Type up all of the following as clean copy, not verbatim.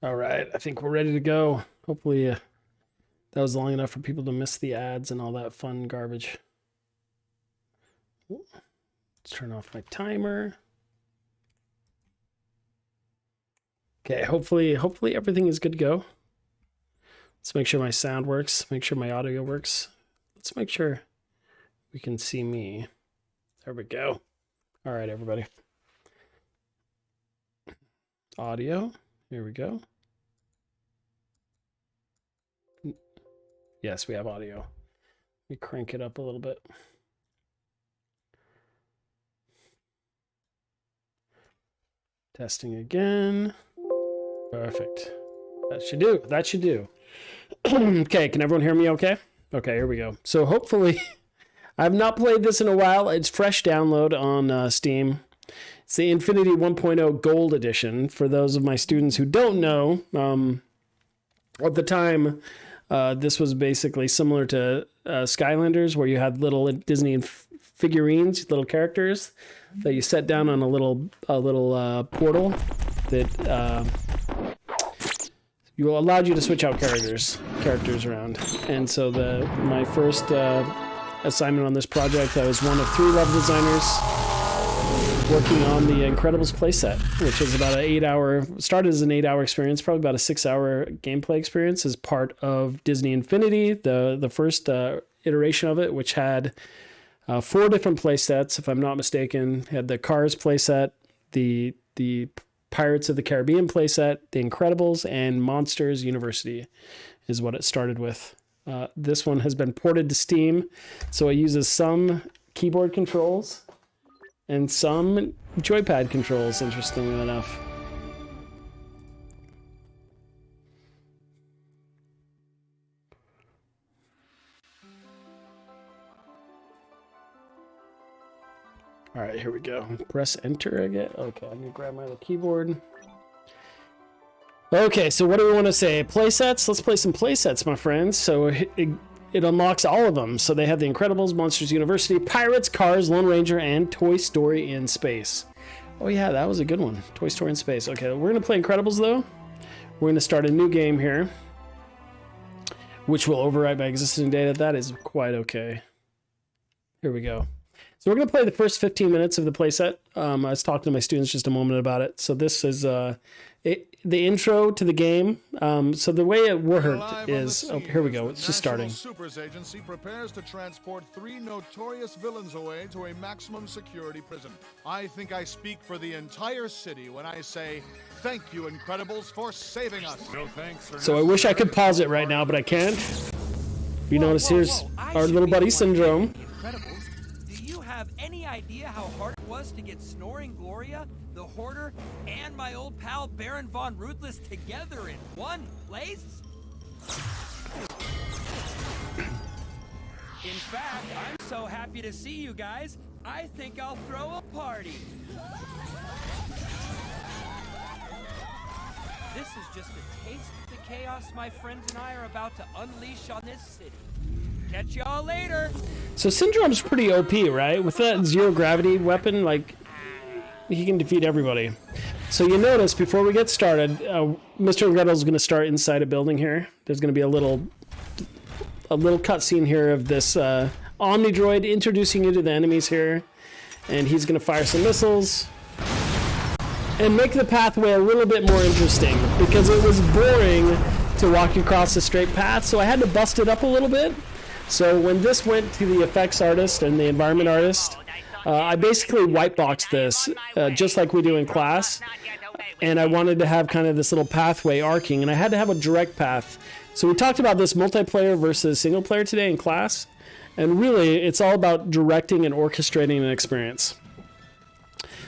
All right, I think we're ready to go. Hopefully that was long enough for people to miss the ads and all that fun garbage. Let's turn off my timer. Okay, hopefully everything is good to go. Let's make sure my sound works, make sure my audio works. Let's make sure we can see me. There we go. All right, everybody. Audio, here we go. Yes, we have audio. Let me crank it up a little bit. Testing again. Perfect. That should do. Okay, can everyone hear me okay? Okay, here we go. So hopefully, I've not played this in a while. It's fresh download on Steam. It's the Infinity 1.0 Gold Edition. For those of my students who don't know, at the time, this was basically similar to Skylanders, where you had little Disney figurines, little characters that you set down on a little portal that you allowed you to switch out characters around. And so my first assignment on this project, I was one of 3 level designers working on the Incredibles playset, which is about started as an 8-hour experience, probably about a 6-hour gameplay experience as part of Disney Infinity, the first iteration of it, which had 4 different playsets, if I'm not mistaken. It had the Cars playset, the Pirates of the Caribbean playset, the Incredibles, and Monsters University is what it started with. This one has been ported to Steam, so it uses some keyboard controls and some joypad controls, interestingly enough. All right, here we go. Press enter again. Okay, I'm gonna grab my other keyboard. Okay, so what do we want to say? Playsets? Let's play some playsets, my friends. So it unlocks all of them. So they have the Incredibles, Monsters University, Pirates, Cars, Lone Ranger, and Toy Story in Space. Oh yeah, that was a good one. Toy Story in Space. Okay, we're going to play Incredibles though. We're going to start a new game here, which will overwrite my existing data. That is quite okay. Here we go. So we're going to play the first 15 minutes of the playset. I was talking to my students just a moment about it. So this is the intro to the game. So the way it worked is, oh, here we go. It's just starting. Supers Agency prepares to transport 3 notorious villains away to a maximum security prison. I think I speak for the entire city when I say, thank you, Incredibles, for saving us. No thanks. So I wish I could pause it right now, but I can't. You notice here's our little buddy Syndrome. Have any idea how hard it was to get Snoring Gloria, the Hoarder, and my old pal Baron Von Ruthless together in one place? In fact, I'm so happy to see you guys, I think I'll throw a party. This is just a taste of the chaos my friends and I are about to unleash on this city. Catch y'all later. So Syndrome's pretty OP, right? With that zero gravity weapon, like, he can defeat everybody. So you notice before we get started, Mr. Incredible is going to start inside a building here. There's going to be a little cutscene here of this Omnidroid introducing you to the enemies here, and he's going to fire some missiles and make the pathway a little bit more interesting because it was boring to walk across a straight path, so I had to bust it up a little bit. So when this went to the effects artist and the environment artist, I basically whiteboxed this just like we do in class, and I wanted to have kind of this little pathway arcing, and I had to have a direct path. So we talked about this multiplayer versus single player today in class, and really it's all about directing and orchestrating an experience.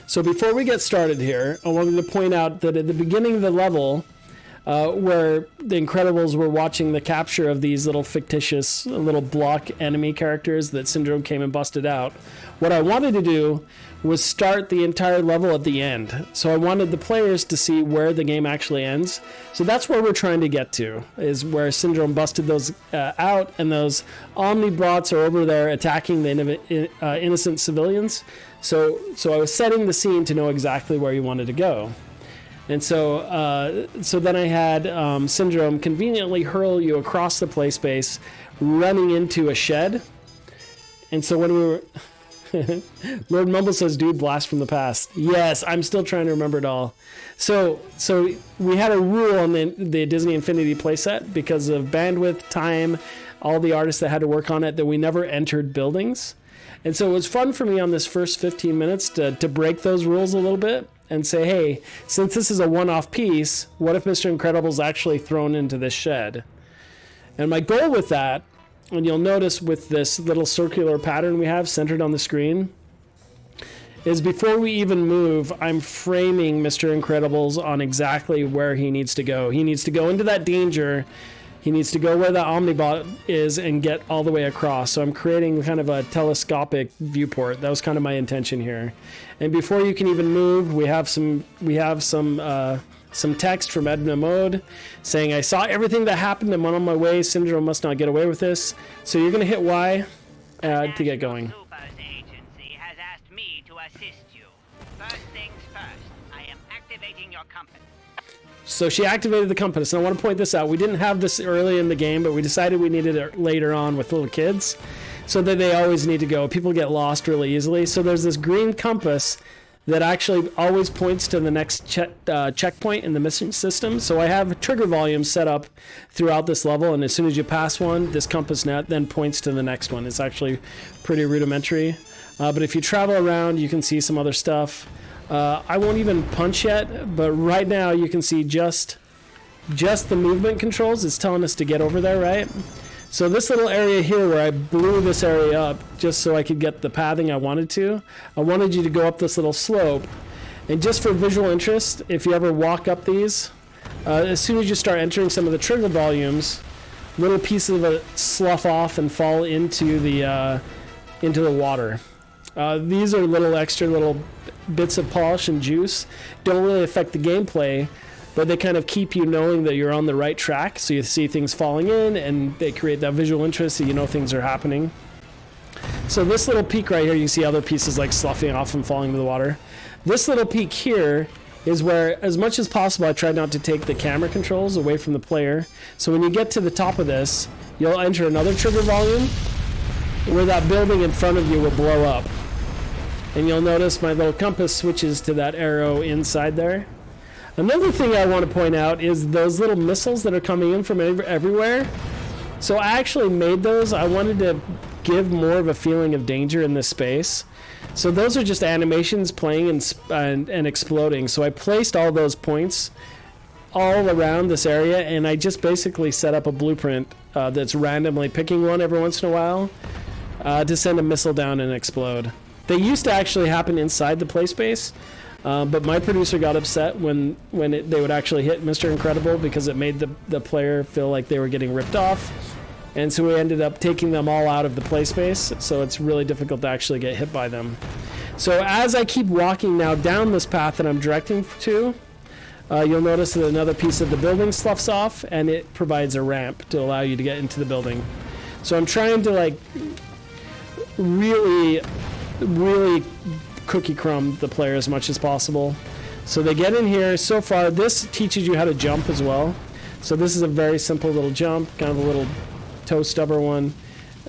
So before we get started here, I wanted to point out that at the beginning of the level, where the Incredibles were watching the capture of these little fictitious little block enemy characters that Syndrome came and busted out, what I wanted to do was start the entire level at the end. So I wanted the players to see where the game actually ends. So that's where we're trying to get to, is where Syndrome busted those out, and those Omnibots are over there attacking the innocent civilians. So I was setting the scene to know exactly where you wanted to go. And so so then I had Syndrome conveniently hurl you across the play space, running into a shed. And so when we were... Lord Mumble says, dude, blast from the past. Yes, I'm still trying to remember it all. So we had a rule on the Disney Infinity playset because of bandwidth, time, all the artists that had to work on it, that we never entered buildings. And so it was fun for me on this first 15 minutes to break those rules a little bit and say, hey, since this is a one-off piece, what if Mr. Incredible's actually thrown into this shed? And my goal with that, and you'll notice with this little circular pattern we have centered on the screen, is before we even move, I'm framing Mr. Incredibles on exactly where he needs to go. He needs to go into that danger. He needs to go where the Omnibot is and get all the way across. So I'm creating kind of a telescopic viewport. That was kind of my intention here. And before you can even move, we have some text from Edna Mode saying, I saw everything that happened and went on my way. Syndrome must not get away with this. So you're going to hit Y to get going. Super's agency has asked me to assist you. First things first, I am activating your compass. So she activated the compass. And I want to point this out. We didn't have this early in the game, but we decided we needed it later on with little kids so that they always need to go. People get lost really easily. So there's this green compass that actually always points to the next checkpoint in the mission system. So I have trigger volumes set up throughout this level, and as soon as you pass one, this compass net then points to the next one. It's actually pretty rudimentary. But if you travel around, you can see some other stuff. I won't even punch yet, but right now you can see just the movement controls. It's telling us to get over there, right? So this little area here where I blew this area up just so I could get the pathing I wanted to, I wanted you to go up this little slope. And just for visual interest, if you ever walk up these, as soon as you start entering some of the trigger volumes, little pieces of it slough off and fall into the water. These are little extra little bits of polish and juice. Don't really affect the gameplay, but they kind of keep you knowing that you're on the right track. So you see things falling in, and they create that visual interest so you know things are happening. So this little peak right here, you see other pieces like sloughing off and falling into the water. This little peak here is where, as much as possible, I try not to take the camera controls away from the player. So when you get to the top of this, you'll enter another trigger volume where that building in front of you will blow up. And you'll notice my little compass switches to that arrow inside there. Another thing I want to point out is those little missiles that are coming in from everywhere. So I actually made those. I wanted to give more of a feeling of danger in this space. So those are just animations playing and exploding. So I placed all those points all around this area, and I just basically set up a blueprint that's randomly picking one every once in a while to send a missile down and explode. They used to actually happen inside the play space. But my producer got upset when they would actually hit Mr. Incredible because it made the player feel like they were getting ripped off. And so we ended up taking them all out of the play space, so it's really difficult to actually get hit by them. So as I keep walking now down this path that I'm directing to, you'll notice that another piece of the building sloughs off, and it provides a ramp to allow you to get into the building. So I'm trying to like really cookie crumb the player as much as possible. So they get in here. So far, this teaches you how to jump as well. So this is a very simple little jump, kind of a little toe stubber one,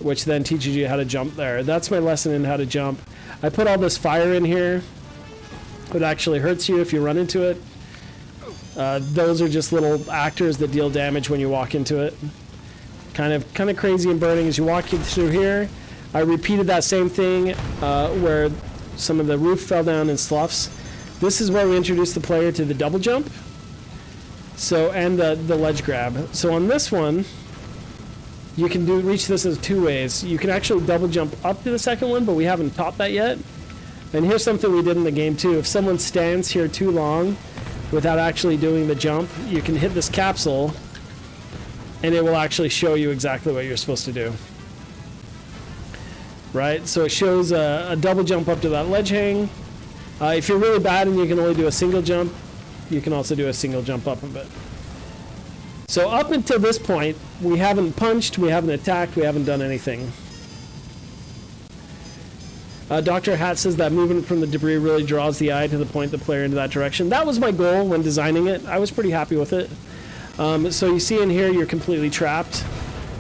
which then teaches you how to jump there. That's my lesson in how to jump. I put all this fire in here. It actually hurts you if you run into it. Those are just little actors that deal damage when you walk into it. Kind of crazy and burning as you walk through here. I repeated that same thing where some of the roof fell down in sloughs. This is where we introduce the player to the double jump. And the ledge grab. So on this one, you can reach this as two ways. You can actually double jump up to the second one, but we haven't taught that yet. And here's something we did in the game too. If someone stands here too long without actually doing the jump, you can hit this capsule and it will actually show you exactly what you're supposed to do. Right, so it shows a double jump up to that ledge hang. If you're really bad and you can only do a single jump, you can also do a single jump up of it. So up until this point, we haven't punched, we haven't attacked, we haven't done anything. Dr. Hat says that movement from the debris really draws the eye to the point the player into that direction. That was my goal when designing it. I was pretty happy with it. So you see in here, you're completely trapped.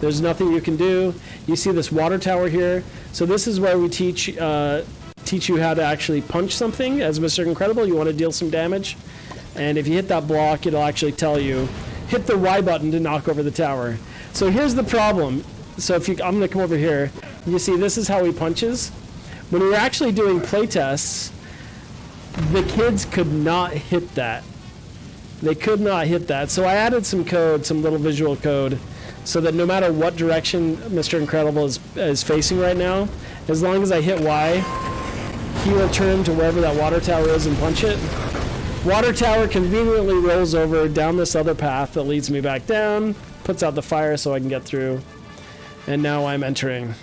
There's nothing you can do. You see this water tower here. So this is where we teach you how to actually punch something. As Mr. Incredible, you want to deal some damage. And if you hit that block, it'll actually tell you, hit the Y button to knock over the tower. So here's the problem. So I'm going to come over here. You see, this is how he punches. When we were actually doing playtests, the kids could not hit that. They could not hit that. So I added some code, some little visual code, so that no matter what direction Mr. Incredible is facing right now, as long as I hit Y, he will turn to wherever that water tower is and punch it. Water tower conveniently rolls over down this other path that leads me back down, puts out the fire so I can get through, and now I'm entering.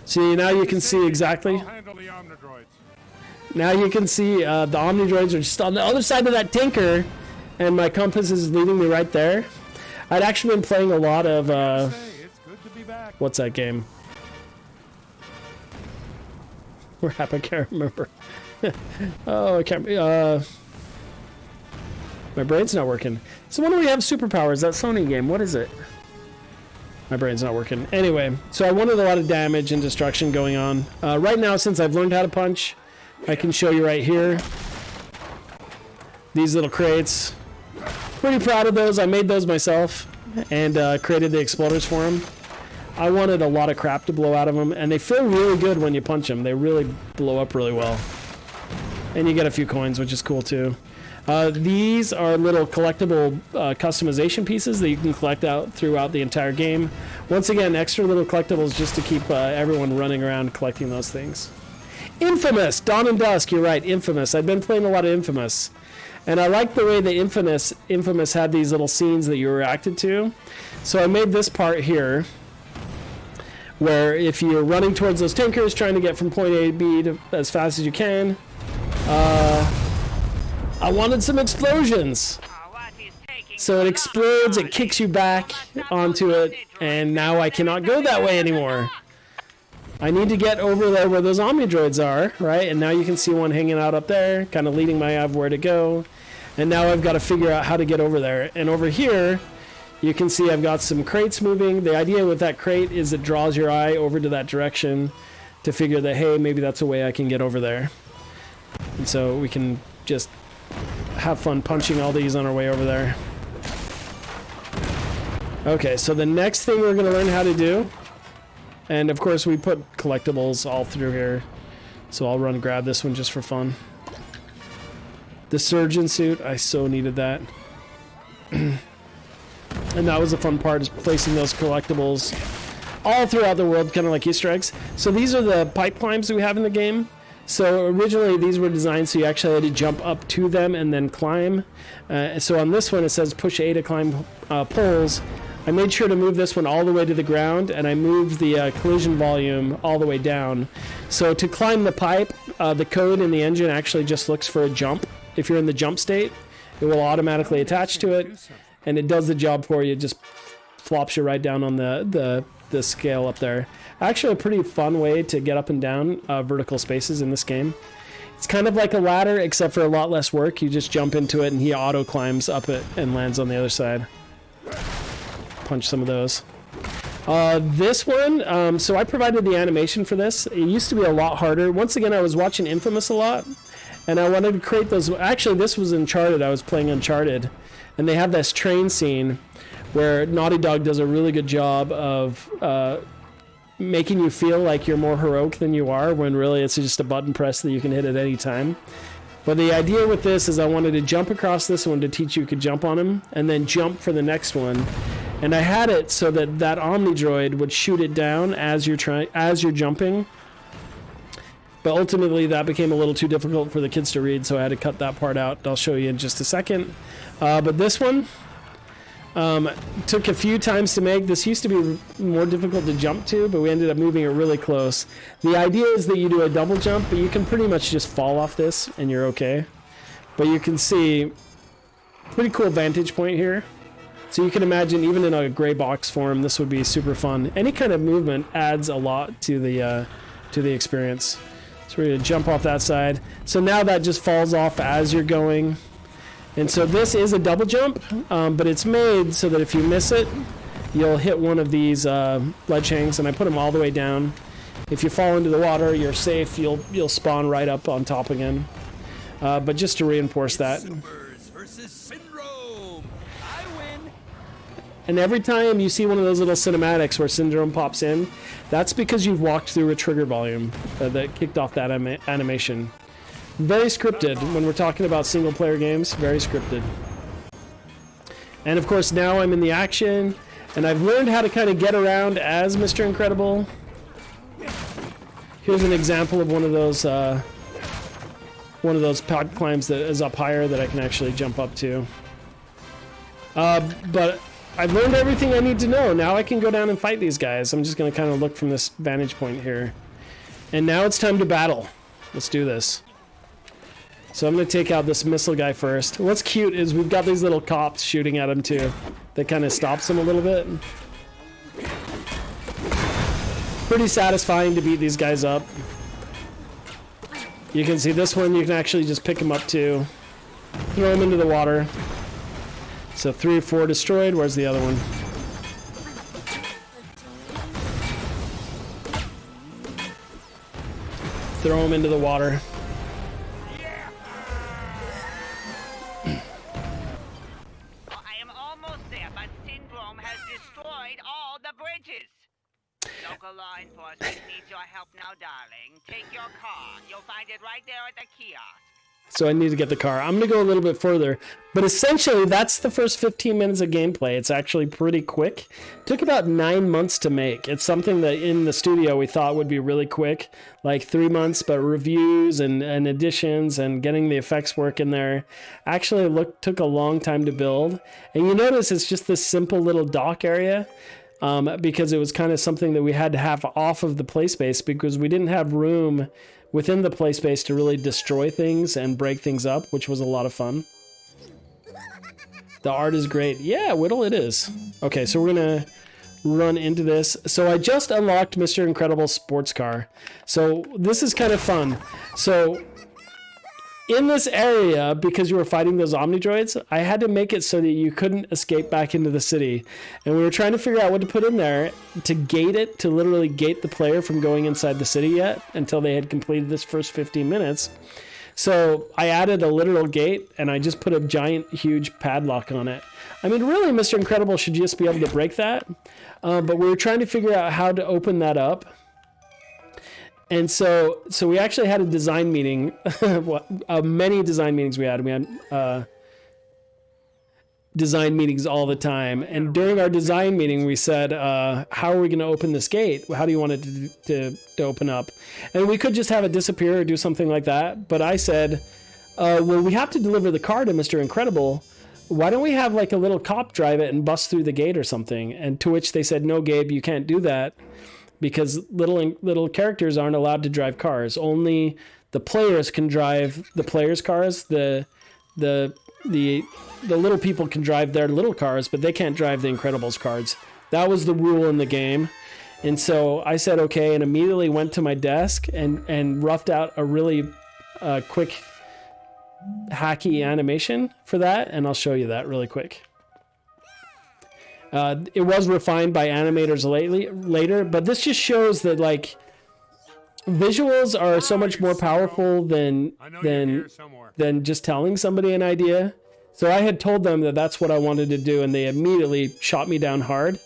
See, now you can see exactly. Now you can see the Omnidroids are just on the other side of that tanker, and my compass is leading me right there. I'd actually been playing a lot of, what's that game? Where I can't remember. Oh, I can't, my brain's not working. So when do we have superpowers? That Sony game, what is it? My brain's not working. Anyway, so I wanted a lot of damage and destruction going on. Right now, since I've learned how to punch, I can show you right here. These little crates. Pretty proud of those. I made those myself and created the exploders for them. I wanted a lot of crap to blow out of them, and they feel really good when you punch them. They really blow up really well. And you get a few coins, which is cool too. These are little collectible customization pieces that you can collect out throughout the entire game. Once again, extra little collectibles just to keep everyone running around collecting those things. Infamous! Dawn and Dusk, you're right, Infamous. I've been playing a lot of Infamous. And I like the way that Infamous had these little scenes that you reacted to. So I made this part here, where if you're running towards those tankers, trying to get from point A to B to, as fast as you can, I wanted some explosions. So it explodes, it kicks you back onto it, and now I cannot go that way anymore. I need to get over there where those Omnidroids are, right? And now you can see one hanging out up there, kind of leading my eye of where to go. And now I've got to figure out how to get over there. And over here, you can see I've got some crates moving. The idea with that crate is it draws your eye over to that direction to figure that, hey, maybe that's a way I can get over there. And so we can just have fun punching all these on our way over there. Okay, so the next thing we're going to learn how to do, and of course we put collectibles all through here, so I'll run grab this one just for fun. The surgeon suit, I so needed that. And that was the fun part, is placing those collectibles all throughout the world, kind of like Easter eggs. So these are the pipe climbs that we have in the game. So originally these were designed so you actually had to jump up to them and then climb. So on this one it says push A to climb poles. I made sure to move this one all the way to the ground, and I moved the collision volume all the way down. So to climb the pipe, the code in the engine actually just looks for a jump. If you're in the jump state, it will automatically attach to it, and it does the job for you. It just flops you right down on the scale up there. Actually a pretty fun way to get up and down vertical spaces in this game. It's kind of like a ladder, except for a lot less work. You just jump into it and he auto climbs up it and lands on the other side. Punch some of those. This one, so I provided the animation for this. It used to be a lot harder. Once again, I was watching Infamous a lot, and I wanted to create those. Actually, this was Uncharted. I was playing Uncharted, and they have this train scene where Naughty Dog does a really good job of making you feel like you're more heroic than you are, when really it's just a button press that you can hit at any time. But the idea with this is I wanted to jump across this one to teach you could jump on him, and then jump for the next one. And I had it so that that Omnidroid would shoot it down as you're jumping. But ultimately that became a little too difficult for the kids to read, so I had to cut that part out. I'll show you in just a second. But this one took a few times to make. This used to be more difficult to jump to, but we ended up moving it really close. The idea is that you do a double jump, but you can pretty much just fall off this and you're okay. But you can see pretty cool vantage point here. So you can imagine, even in a gray box form, this would be super fun. Any kind of movement adds a lot to the to the experience. So we're gonna jump off that side. So now that just falls off as you're going. And so this is a double jump, but it's made so that if you miss it, you'll hit one of these ledge hangs, and I put them all the way down. If you fall into the water, you're safe. You'll spawn right up on top again. But just to reinforce that. Supers versus Syndrome. I win. And every time you see one of those little cinematics where Syndrome pops in, that's because you've walked through a trigger volume that kicked off that animation. Very scripted when we're talking about single player games, very scripted. And of course now I'm in the action, and I've learned how to kind of get around as Mr. Incredible. Here's an example of one of those pad climbs that is up higher that I can actually jump up to. But I've learned everything I need to know. Now I can go down and fight these guys. I'm just going to kind of look from this vantage point here. And now it's time to battle. Let's do this. So I'm going to take out this missile guy first. What's cute is we've got these little cops shooting at him too. That kind of stops him a little bit. Pretty satisfying to beat these guys up. You can see this one, you can actually just pick him up too. Throw him into the water. So 3 or 4 destroyed. Where's the other one? Throw him into the water. I am almost there, but Syndrome has destroyed all the bridges. Local law enforcement needs your help now, darling. Take your car. You'll find it right there at the kiosk. So I need to get the car. I'm going to go a little bit further. But essentially, that's the first 15 minutes of gameplay. It's actually pretty quick. It took about 9 months to make. It's something that in the studio we thought would be really quick. Like 3 months, but reviews and additions and getting the effects work in there actually took a long time to build. And you notice it's just this simple little dock area. Because it was kind of something that we had to have off of the play space because we didn't have room within the play space to really destroy things and break things up, which was a lot of fun. The art is great. Yeah, Whittle, it is. Okay, so we're gonna run into this. So I just unlocked Mr. Incredible sports car. So this is kind of fun. So in this area, because you were fighting those Omnidroids, I had to make it so that you couldn't escape back into the city. And we were trying to figure out what to put in there to gate it, to literally gate the player from going inside the city yet until they had completed this first 15 minutes. So I added a literal gate, and I just put a giant, huge padlock on it. I mean, really, Mr. Incredible should just be able to break that. But we were trying to figure out how to open that up. And so we actually had a design meeting. Many design meetings we had. We had design meetings all the time. And during our design meeting, we said, how are we going to open this gate? How do you want it to open up? And we could just have it disappear or do something like that. But I said, well, we have to deliver the car to Mr. Incredible. Why don't we have like a little cop drive it and bust through the gate or something? And to which they said, no, Gabe, you can't do that. Because little characters aren't allowed to drive cars. Only the players can drive the players' cars. The little people can drive their little cars, but they can't drive the Incredibles cars. That was the rule in the game. And so I said okay, and immediately went to my desk and roughed out a really quick hacky animation for that, and I'll show you that really quick. It was refined by animators later, but this just shows that like visuals are so much more powerful than just telling somebody an idea. So I had told them that that's what I wanted to do, and they immediately shot me down hard.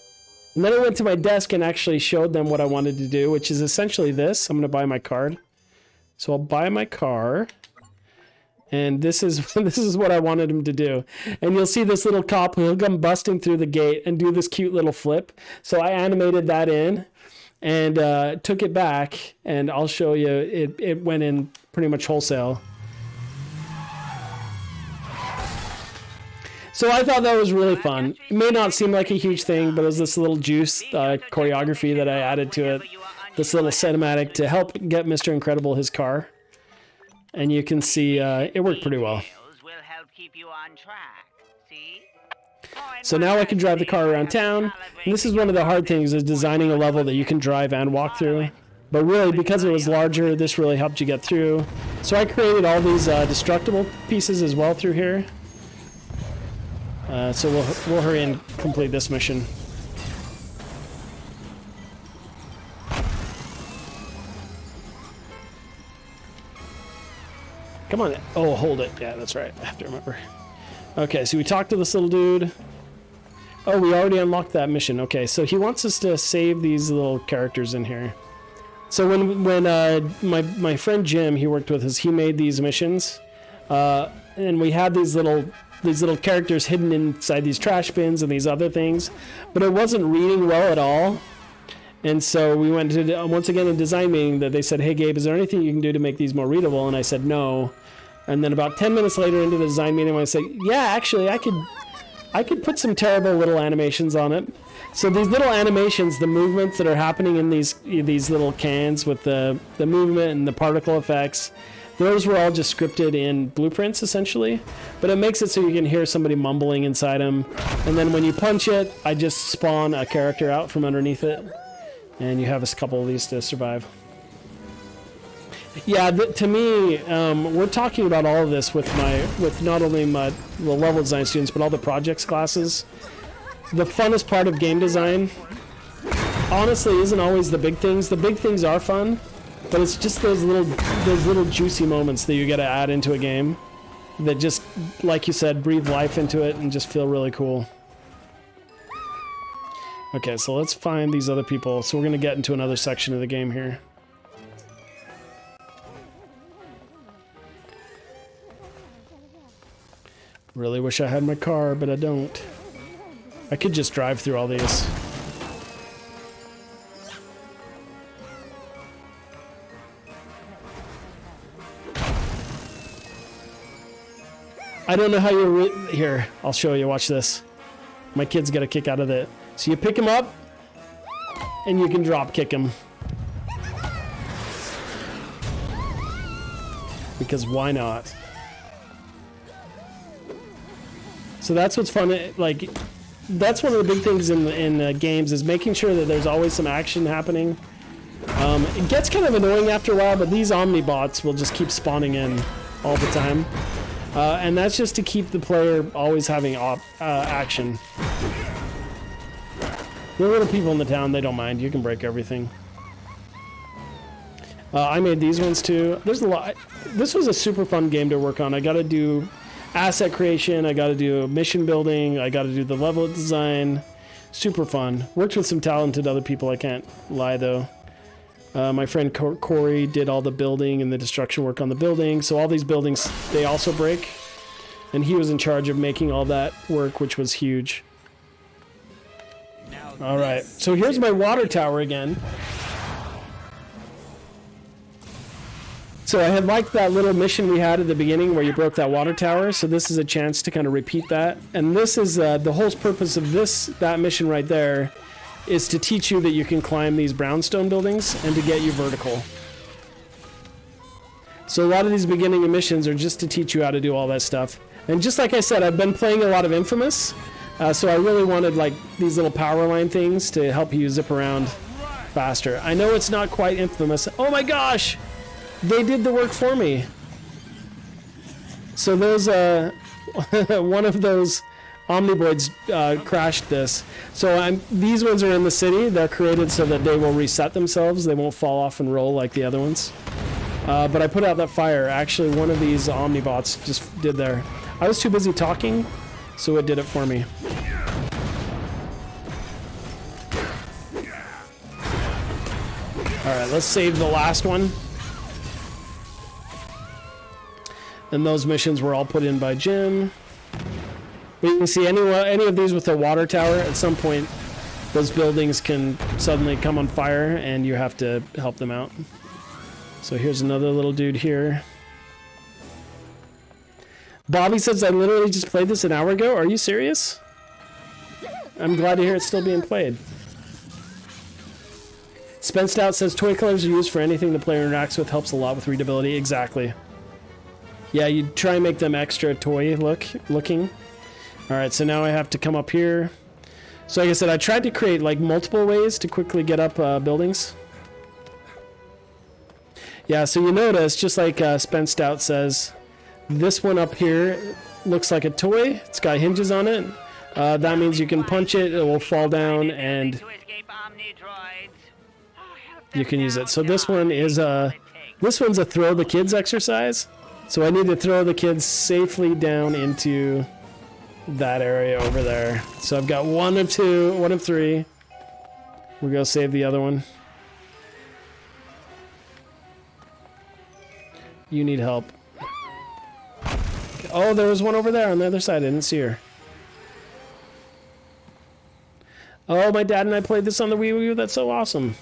And then I went to my desk and actually showed them what I wanted to do, which is essentially this. I'm going to buy my card. So I'll buy my car. And this is what I wanted him to do. And you'll see this little cop, he'll come busting through the gate and do this cute little flip. So I animated that in and took it back, and I'll show you. It went in pretty much wholesale. So I thought that was really fun. It may not seem like a huge thing, but it was this little juice choreography that I added to it. This little cinematic to help get Mr. Incredible his car. And you can see it worked pretty well. So now I can drive the car around town. And this is one of the hard things, is designing a level that you can drive and walk through. But really, because it was larger, this really helped you get through. So I created all these destructible pieces as well through here. So we'll hurry and complete this mission. Come on. Oh, hold it. Yeah, that's right. I have to remember. Okay, so we talked to this little dude. Oh, we already unlocked that mission. Okay, so he wants us to save these little characters in here. So when my friend Jim, he worked with us, he made these missions, and we had these little characters hidden inside these trash bins and these other things, but it wasn't reading well at all. And so we went to, once again, a design meeting that they said, hey, Gabe, is there anything you can do to make these more readable? And I said, no. And then about 10 minutes later into the design meeting, I said, yeah, actually, I could put some terrible little animations on it. So these little animations, the movements that are happening in these little cans with the movement and the particle effects, those were all just scripted in blueprints, essentially. But it makes it so you can hear somebody mumbling inside them. And then when you punch it, I just spawn a character out from underneath it. And you have a couple of these to survive. Yeah, to me, we're talking about all of this with not only the level design students, but all the projects classes. The funnest part of game design, honestly, isn't always the big things. The big things are fun, but it's just those little juicy moments that you got to add into a game that just, like you said, breathe life into it and just feel really cool. Okay, so let's find these other people. So we're going to get into another section of the game here. Really wish I had my car, but I don't. I could just drive through all these. I don't know how you're... Here, I'll show you. Watch this. My kid's got a kick out of it. So you pick him up, and you can drop kick him. Because why not? So that's what's fun. Like, that's one of the big things in games is making sure that there's always some action happening. It gets kind of annoying after a while, but these Omnibots will just keep spawning in all the time. And that's just to keep the player always having action. The little people in the town, they don't mind. You can break everything. I made these ones too. There's a lot. This was a super fun game to work on. I got to do asset creation. I got to do mission building. I got to do the level design. Super fun. Worked with some talented other people. I can't lie though. My friend Corey did all the building and the destruction work on the building. So all these buildings, they also break. And he was in charge of making all that work, which was huge. All right, so here's my water tower again. So I had liked that little mission we had at the beginning where you broke that water tower. So this is a chance to kind of repeat that. And this is the whole purpose of that mission right there is to teach you that you can climb these brownstone buildings and to get you vertical. So a lot of these beginning missions are just to teach you how to do all that stuff. And just like I said, I've been playing a lot of Infamous. So I really wanted like these little power line things to help you zip around faster. I know it's not quite Infamous. Oh my gosh! They did the work for me. So those, one of those Omniboids crashed this. So these ones are in the city. They're created so that they will reset themselves. They won't fall off and roll like the other ones. But I put out that fire. Actually, one of these Omnibots just did there. I was too busy talking, so it did it for me. Alright, let's save the last one. And those missions were all put in by Jim. But you can see any of these with a water tower, at some point those buildings can suddenly come on fire and you have to help them out. So here's another little dude here. Bobby says, I literally just played this an hour ago. Are you serious? I'm glad to hear it's still being played. Spence Out says, toy colors are used for anything the player interacts with, helps a lot with readability. Exactly. Yeah, you try and make them extra toy looking. Alright, so now I have to come up here. So like I said, I tried to create like multiple ways to quickly get up buildings. Yeah, so you notice, just like Spence Stout says, this one up here looks like a toy. It's got hinges on it. That means you can punch it, it will fall down, and To escape Omnidroids. Oh, help you them can use now, it. So this one darling. is this one's a throw the kids exercise. So I need to throw the kids safely down into that area over there. So I've got 1 of 2, 1 of 3. We'll go save the other one. You need help. Oh, there was one over there on the other side. I didn't see her. Oh, my dad and I played this on the Wii U. That's so awesome.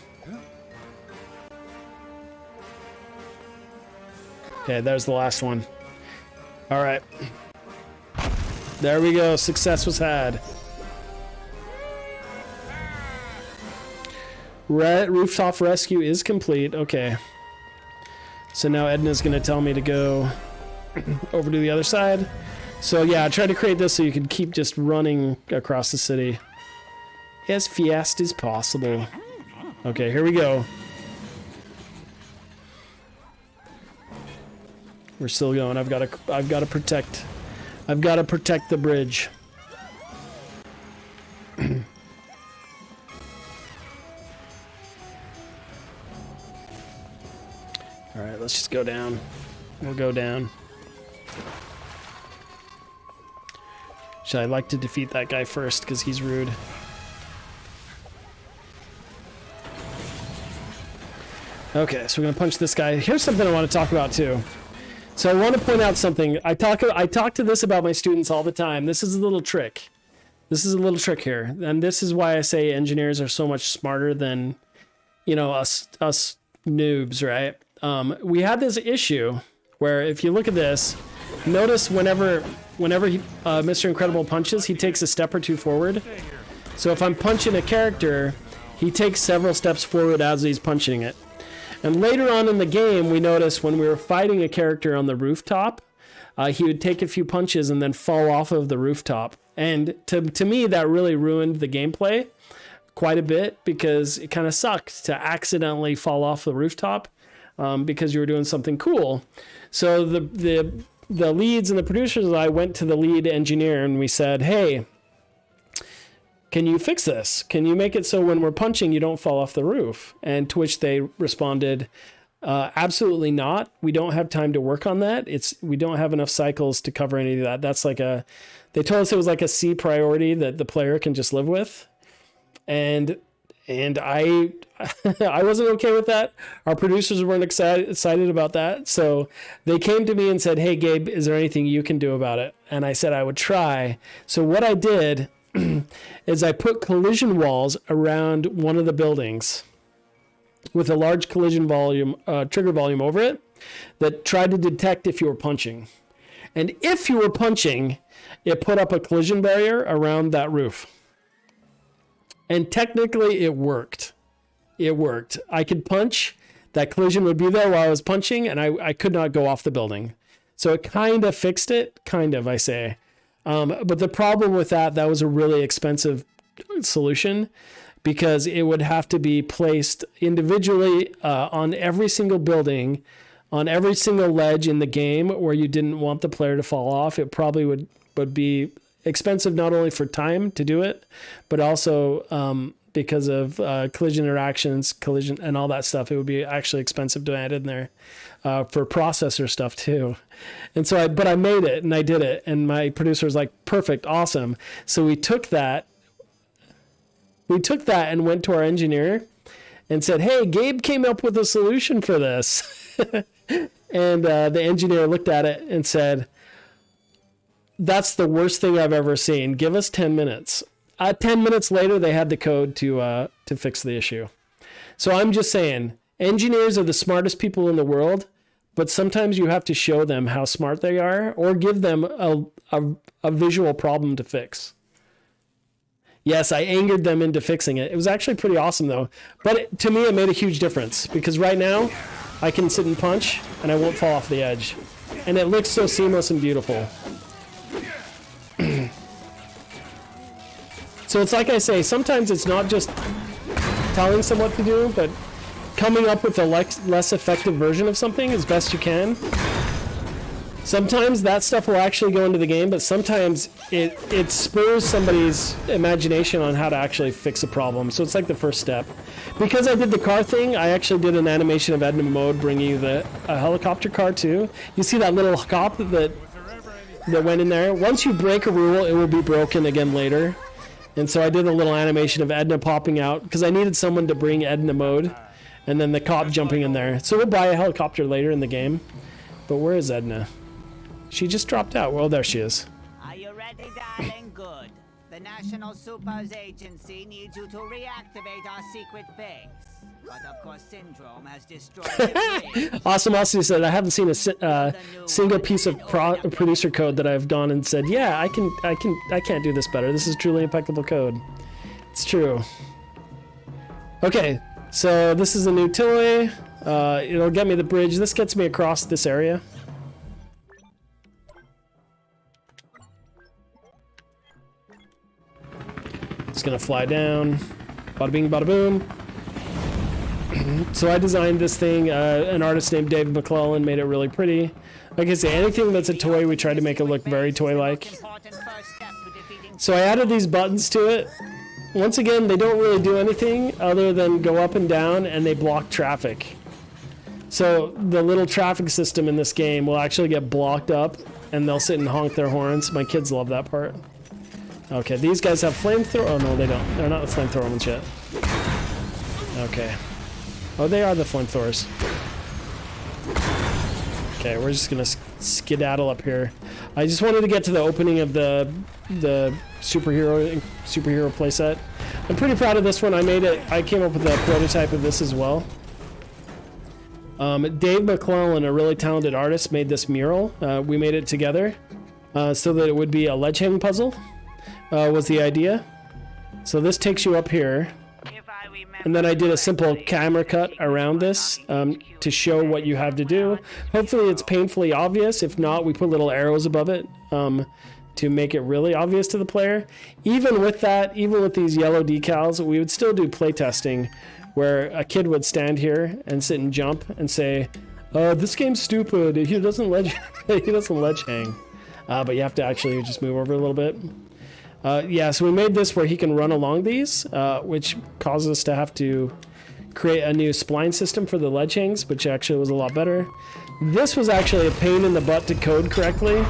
Okay, there's the last one. All right. There we go. Success was had. Rooftop rescue is complete. Okay. So now Edna's going to tell me to go over to the other side. So yeah, I tried to create this so you could keep just running across the city as fast as possible. Okay, here we go. We're still going. I've got to protect the bridge. All right, let's just go down. We'll go down. Should I like to defeat that guy first because he's rude? Okay, so we're gonna punch this guy. Here's something I want to talk about too. So I want to point out something. I talk to this about my students all the time. This is a little trick. This is a little trick here, and this is why I say engineers are so much smarter than, you know, us noobs, right? We had this issue where if you look at this, notice whenever he, Mr. Incredible punches, he takes a step or two forward. So if I'm punching a character, he takes several steps forward as he's punching it. And later on in the game, we noticed when we were fighting a character on the rooftop, he would take a few punches and then fall off of the rooftop. And to me, that really ruined the gameplay quite a bit because it kind of sucked to accidentally fall off the rooftop because you were doing something cool. So the leads and the producers and I went to the lead engineer and we said, hey, can you fix this? Can you make it so when we're punching, you don't fall off the roof? And to which they responded, absolutely not. We don't have time to work on that. We don't have enough cycles to cover any of that. That's like they told us it was like a C priority that the player can just live with. And I wasn't okay with that. Our producers weren't excited about that. So they came to me and said, hey, Gabe, is there anything you can do about it? And I said I would try. So what I did is I put collision walls around one of the buildings with a large collision volume, trigger volume over it that tried to detect if you were punching. And if you were punching, it put up a collision barrier around that roof. And technically it worked. It worked. I could punch, that collision would be there while I was punching, and I could not go off the building. So it kind of fixed it, kind of, I say. But the problem with that was a really expensive solution because it would have to be placed individually on every single building, on every single ledge in the game where you didn't want the player to fall off. It probably would be expensive not only for time to do it, but also because of collision interactions, collision and all that stuff. It would be actually expensive to add in there for processor stuff too. And so I made it and I did it. And my producer was like, perfect, awesome. So we took that and went to our engineer and said, hey, Gabe came up with a solution for this. And the engineer looked at it and said, that's the worst thing I've ever seen. Give us 10 minutes. 10 minutes later, they had the code to fix the issue. So I'm just saying, engineers are the smartest people in the world, but sometimes you have to show them how smart they are or give them a visual problem to fix. Yes, I angered them into fixing it. It was actually pretty awesome, though. But to me, it made a huge difference because right now, I can sit and punch, and I won't fall off the edge. And it looks so seamless and beautiful. So it's like I say, sometimes it's not just telling someone what to do, but coming up with a less effective version of something as best you can. Sometimes that stuff will actually go into the game, but sometimes it spurs somebody's imagination on how to actually fix a problem. So it's like the first step. Because I did the car thing, I actually did an animation of Edna Mode bringing you a helicopter car too. You see that little cop that went in there? Once you break a rule, it will be broken again later. And so I did a little animation of Edna popping out because I needed someone to bring Edna Mode and then the cop jumping in there. So we'll buy a helicopter later in the game. But where is Edna? She just dropped out. Well, there she is. Are you ready, darling? Good. The National Supers Agency needs you to reactivate our secret base. But of course, Syndrome has destroyed the bridge. Awesome Aussie said, I haven't seen a single piece of producer code that I've gone and said, yeah, I can't do this better. This is truly impeccable code. It's true. Okay, so this is a new toy. It'll get me the bridge. This gets me across this area. It's gonna fly down. Bada bing, bada boom. So I designed this thing. An artist named Dave McClellan made it really pretty. Like I say, anything that's a toy, we try to make it look very toy-like. So I added these buttons to it. Once again, they don't really do anything other than go up and down, and they block traffic. So the little traffic system in this game will actually get blocked up, and they'll sit and honk their horns. My kids love that part. Okay, these guys have flamethrower. Oh no, they don't. They're not the flamethrower ones yet. Okay. Oh, they are the flamethrowers. Okay, we're just gonna skedaddle up here. I just wanted to get to the opening of the superhero playset. I'm pretty proud of this one. I made it. I came up with a prototype of this as well. Dave McClellan, a really talented artist, made this mural. We made it together so that it would be a ledge hang puzzle. Was the idea. So this takes you up here, and then I did a simple camera cut around this to show what you have to do. Hopefully it's painfully obvious. If not, we put little arrows above it to make it really obvious to the player. Even with that, even with these yellow decals, we would still do playtesting where a kid would stand here and sit and jump and say, this game's stupid, he doesn't ledge hang. But you have to actually just move over a little bit. Yeah, so we made this where he can run along these, which causes us to have to create a new spline system for the ledge hangs, which actually was a lot better. This was actually a pain in the butt to code correctly,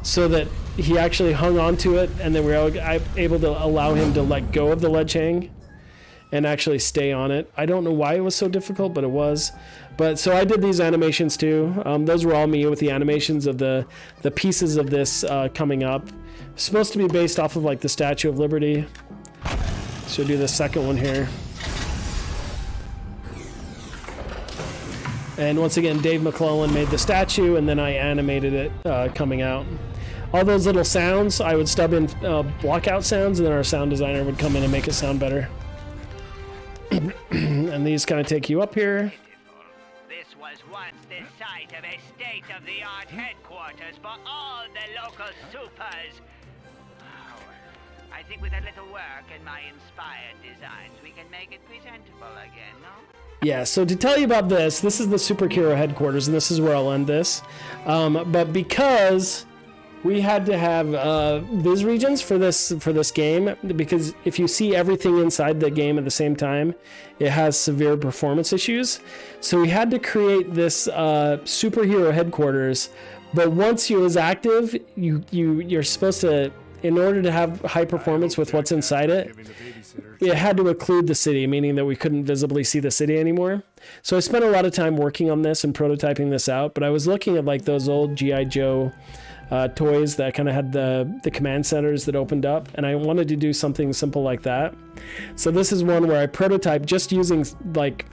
so that he actually hung on to it, and then we were able to allow him to let go of the ledge hang and actually stay on it. I don't know why it was so difficult, but it was. But so I did these animations too. Those were all me with the animations of the pieces of this coming up. It's supposed to be based off of like the Statue of Liberty. So do the second one here. And once again, Dave McClellan made the statue, and then I animated it coming out. All those little sounds, I would stub in blockout sounds, and then our sound designer would come in and make it sound better. And these kind of take you up here. This was once the site of a state-of-the-art headquarters for all the local supers. I think with a little work and my inspired designs, we can make it presentable again, no? Yeah, so to tell you about this is the Superhero headquarters, and this is where I'll end this. But because we had to have viz regions for this game, because if you see everything inside the game at the same time, it has severe performance issues. So we had to create this Superhero headquarters, but once it was active, you're supposed to, in order to have high performance with what's inside it, it had to occlude the city, meaning that we couldn't visibly see the city anymore. So I spent a lot of time working on this and prototyping this out, but I was looking at like those old G.I. Joe toys that kind of had the command centers that opened up, and I wanted to do something simple like that. So this is one where I prototyped just using like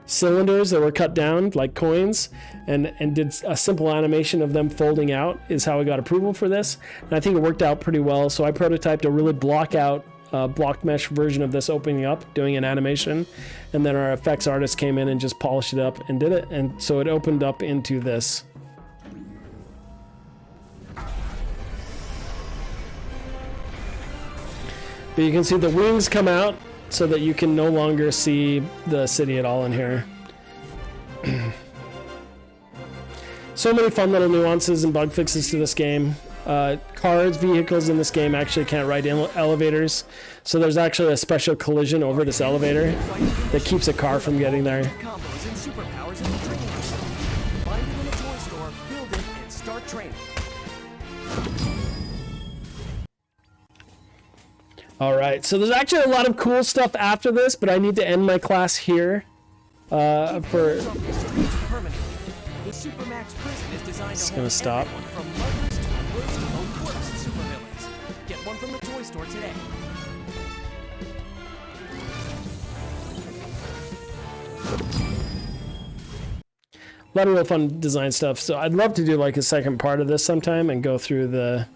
cylinders that were cut down like coins, and did a simple animation of them folding out is how I got approval for this, and I think it worked out pretty well. So I prototyped a really block mesh version of this opening up, doing an animation, and then our effects artist came in and just polished it up and did it, and so it opened up into this. But you can see the wings come out, so that you can no longer see the city at all in here. So many fun little nuances and bug fixes to this game. Cars, vehicles in this game actually can't ride in elevators, so there's actually a special collision over this elevator that keeps a car from getting there. Combos and superpowers in the training machine. Find it in a toy store, build it, and start training. All right, so there's actually a lot of cool stuff after this, but I need to end my class here. For Permanently. The Supermax prison is designed It's to gonna hold stop. everyone from muggers to the worst of the worst supervillains. Get one from the toy store today. a lot of real fun design stuff. So I'd love to do like a second part of this sometime and go through the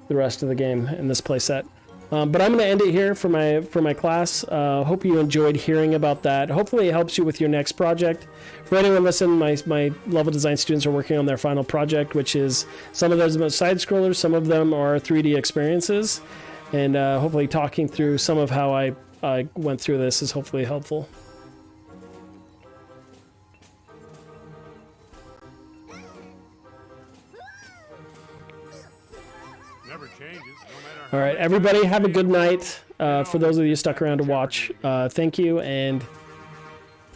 rest of the game in this playset. But I'm going to end it here for my class. Hope you enjoyed hearing about that. Hopefully it helps you with your next project. For anyone listening, my level design students are working on their final project, which is some of those are side scrollers, some of them are 3D experiences, and hopefully talking through some of how I went through this is hopefully helpful. All right, everybody, have a good night. For those of you stuck around to watch, thank you, and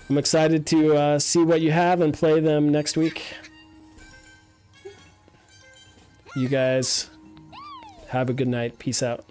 I'm excited to see what you have and play them next week. You guys have a good night. Peace out.